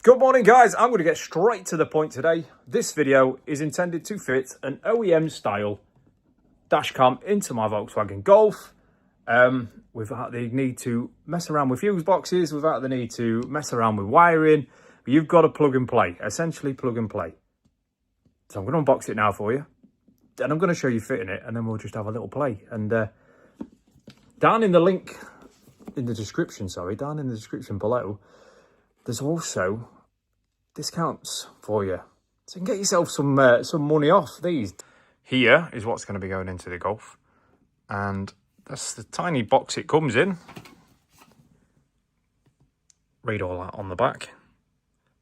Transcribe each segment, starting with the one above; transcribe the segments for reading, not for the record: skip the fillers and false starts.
Good morning, guys. I'm going to get straight to the point today. This video is intended to fit an OEM style dash cam into my Volkswagen Golf without the need to mess around with fuse boxes, without the need to mess around with wiring. You've got to plug and play, essentially plug and play. So I'm going to unbox it now for you, and I'm going to show you fitting it, and then we'll just have a little play. And down in the link in the description, down in the description below, there's also discounts for you, so you can get yourself some money off these. Here is what's going to be going into the Golf, and that's the tiny box it comes in. Read all that on the back.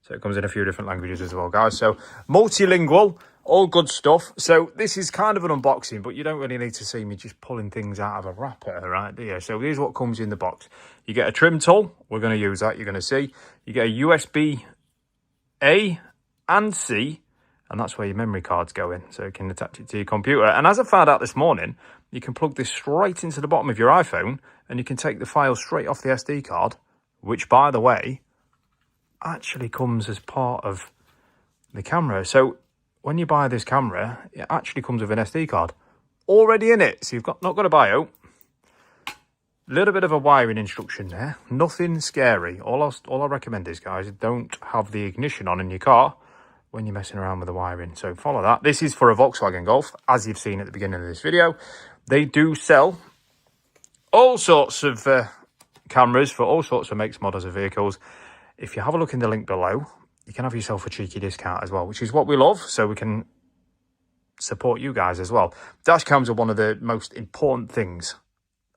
So it comes in a few different languages as well, guys. So multilingual, all good stuff. So this is kind of an unboxing, but you don't really need to see me just pulling things out of a wrapper, right, do you? So here's what comes in the box. You get a trim tool. We're going to use that, you're going to see. You get a USB A and C, and that's where your memory cards go in, so you can attach it to your computer. And as I found out this morning, you can plug this straight into the bottom of your iPhone, and you can take the file straight off the SD card, which, by the way, actually comes as part of the camera. So when you buy this camera, it actually comes with an SD card already in it, so you've not got a bio. Little bit of a wiring instruction there, nothing scary. All I recommend is, guys, don't have the ignition on in your car when you're messing around with the wiring, so follow that. This is for a Volkswagen Golf, as you've seen at the beginning of this video. They do sell all sorts of cameras for all sorts of makes, models of vehicles. If you have a look in the link below, you can have yourself a cheeky discount as well, which is what we love, so we can support you guys as well. Dash cams are one of the most important things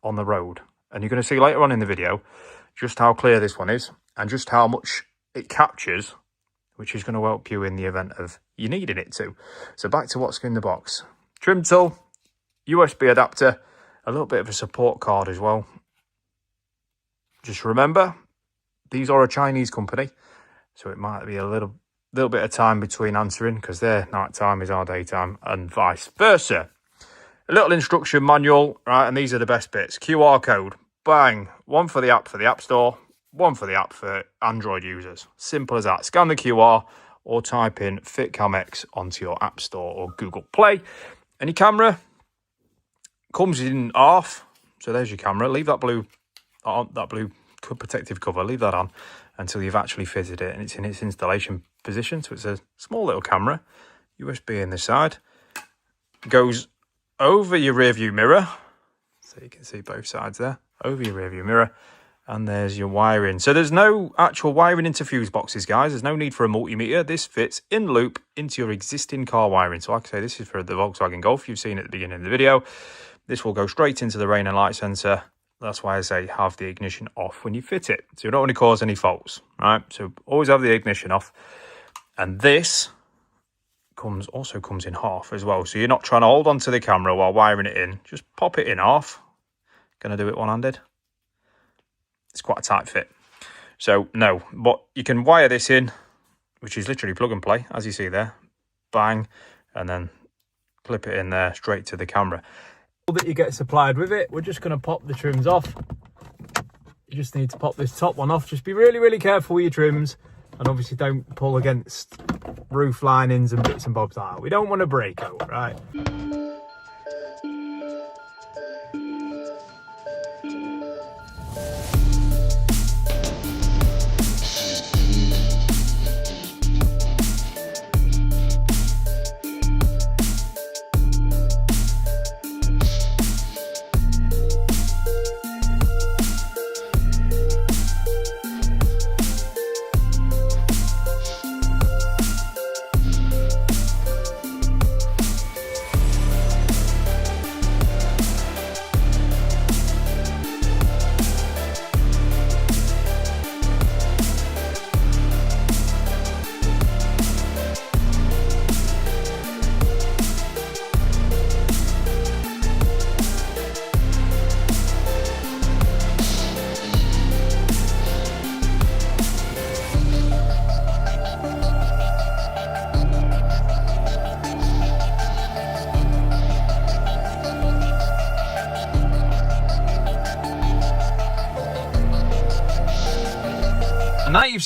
on the road, and you're going to see later on in the video just how clear this one is and just how much it captures, which is going to help you in the event of you needing it to. So back to what's in the box. Trim tool, USB adapter, a little bit of a support card as well. Just remember, these are a Chinese company, so it might be a little bit of time between answering, because their night time is our daytime and vice versa. A little instruction manual, right, and these are the best bits. QR code, bang. One for the App Store, one for the app for Android users. Simple as that. Scan the QR or type in FITCAMX onto your App Store or Google Play. And your camera comes in half. So there's your camera. Leave that blue protective cover, leave that on until you've actually fitted it and it's in its installation position. So it's a small little camera, USB in the side, goes over your rear view mirror, so you can see both sides there, over your rear view mirror, and there's your wiring. So there's no actual wiring into fuse boxes, guys. There's no need for a multimeter. This fits in loop into your existing car wiring. So like I say, this is for the Volkswagen Golf. You've seen it at the beginning of the video. This will go straight into the rain and light sensor. That's why I say have the ignition off when you fit it, so you don't want to cause any faults, right? So always have the ignition off. And this also comes in half as well, so you're not trying to hold on to the camera while wiring it in. Just pop it in half. Gonna do it one-handed. It's quite a tight fit, so no, but you can wire this in, which is literally plug and play, as you see there. Bang, and then clip it in there straight to the camera that you get supplied with it. We're just going to pop the trims off. You just need to pop this top one off. Just be really careful with your trims, and obviously don't pull against roof linings and bits and bobs like that. We don't want to break over, right?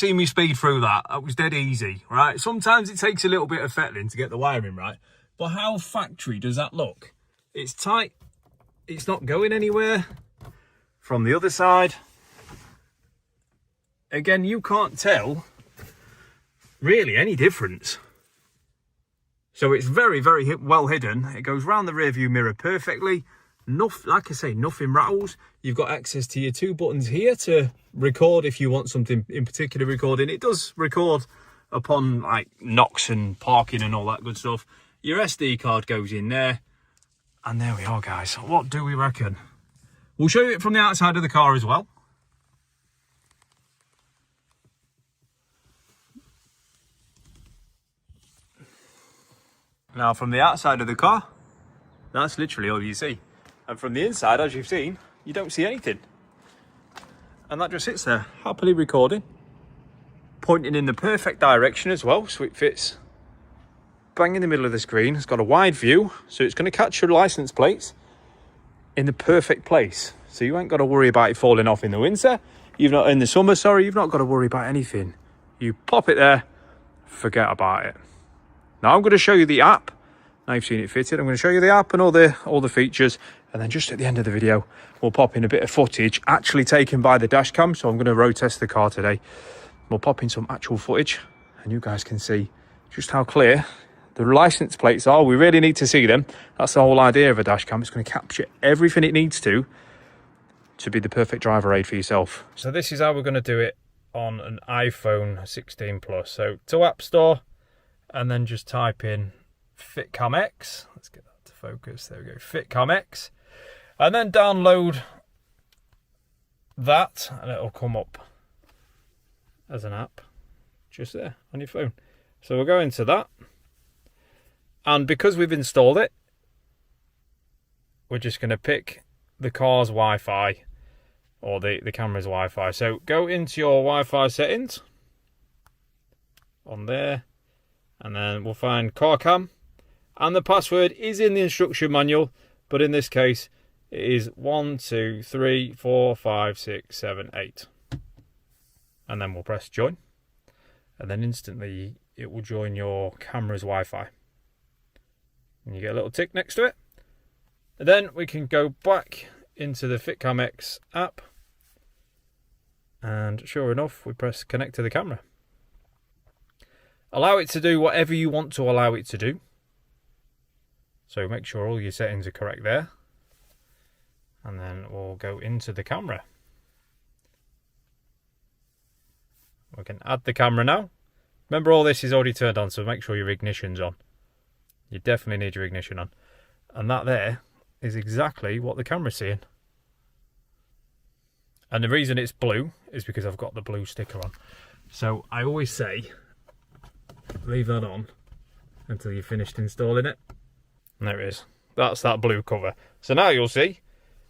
seen me speed through that. That was dead easy, right? Sometimes it takes a little bit of fettling to get the wiring right. But how factory does that look? It's tight. It's not going anywhere. From the other side, again, you can't tell really any difference. So it's very, very well hidden. It goes round the rear view mirror perfectly. Like I say, nothing rattles. You've got access to your 2 buttons here to record if you want something in particular recording. It does record upon like knocks and parking and all that good stuff. Your SD card goes in there. And there we are, guys. What do we reckon? We'll show you it from the outside of the car as well. Now, from the outside of the car, that's literally all you see. And from the inside, as you've seen, you don't see anything. And that just sits there, happily recording, pointing in the perfect direction as well, so it fits bang in the middle of the screen. It's got a wide view, so it's going to catch your license plates in the perfect place. So you ain't got to worry about it falling off in the winter. You've not in the summer, sorry, you've not got to worry about anything. You pop it there, forget about it. Now I'm going to show you the app. Now you've seen it fitted, I'm going to show you the app and all the features. And then just at the end of the video, we'll pop in a bit of footage actually taken by the Dashcam. So I'm going to road test the car today. We'll pop in some actual footage and you guys can see just how clear the license plates are. We really need to see them. That's the whole idea of a Dashcam. It's going to capture everything it needs to be the perfect driver aid for yourself. So this is how we're going to do it on an iPhone 16 Plus. So to App Store and then just type in FITCAMX. Let's get that to focus. There we go. FITCAMX. And then download that and it'll come up as an app just there on your phone. So we'll go into that. And because we've installed it, we're just going to pick the car's Wi-Fi or the camera's Wi-Fi. So go into your Wi-Fi settings on there and then we'll find car cam. And the password is in the instruction manual, but in this case, it is 1, 2, 3, 4, 5, 6, 7, 8. And then we'll press join. And then instantly it will join your camera's Wi-Fi. And you get a little tick next to it. And then we can go back into the FITCAMX app. And sure enough, we press connect to the camera. Allow it to do whatever you want to allow it to do. So make sure all your settings are correct there. And then we'll go into the camera. We can add the camera now. Remember, all this is already turned on, so make sure your ignition's on. You definitely need your ignition on. And that there is exactly what the camera's seeing. And the reason it's blue is because I've got the blue sticker on. So I always say, leave that on until you've finished installing it. And there it is. That's that blue cover. So now you'll see,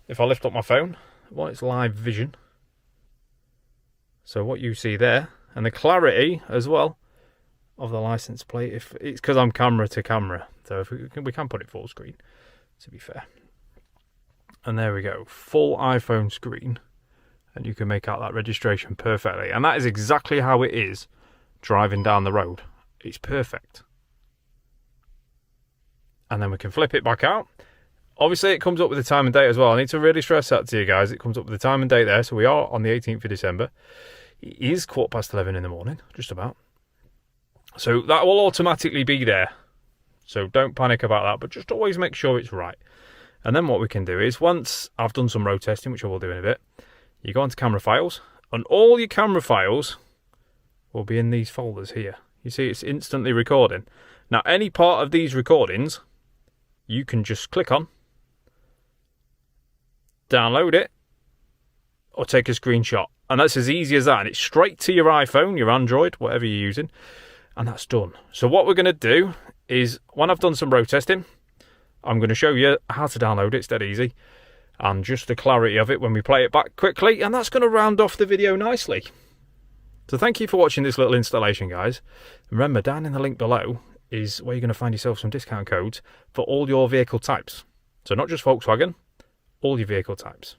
if I lift up my phone, well, it's live vision. So what you see there, and the clarity as well of the license plate, if it's because I'm camera to camera, so if we can put it full screen, to be fair. And there we go, full iPhone screen, and you can make out that registration perfectly. And that is exactly how it is driving down the road. It's perfect. And then we can flip it back out. Obviously, it comes up with the time and date as well. I need to really stress that to you guys. It comes up with the time and date there. So we are on the 18th of December. It is 11:15 in the morning, just about. So that will automatically be there. So don't panic about that, but just always make sure it's right. And then what we can do is, once I've done some road testing, which I will do in a bit, you go into camera files, and all your camera files will be in these folders here. You see, it's instantly recording. Now, any part of these recordings, you can just click on, download it, or take a screenshot. And that's as easy as that. And it's straight to your iPhone, your Android, whatever you're using. And that's done. So what we're going to do is, when I've done some road testing, I'm going to show you how to download it. It's dead easy. And just the clarity of it when we play it back quickly. And that's going to round off the video nicely. So thank you for watching this little installation, guys. Remember, down in the link below is where you're going to find yourself some discount codes for all your vehicle types. So not just Volkswagen, all your vehicle types.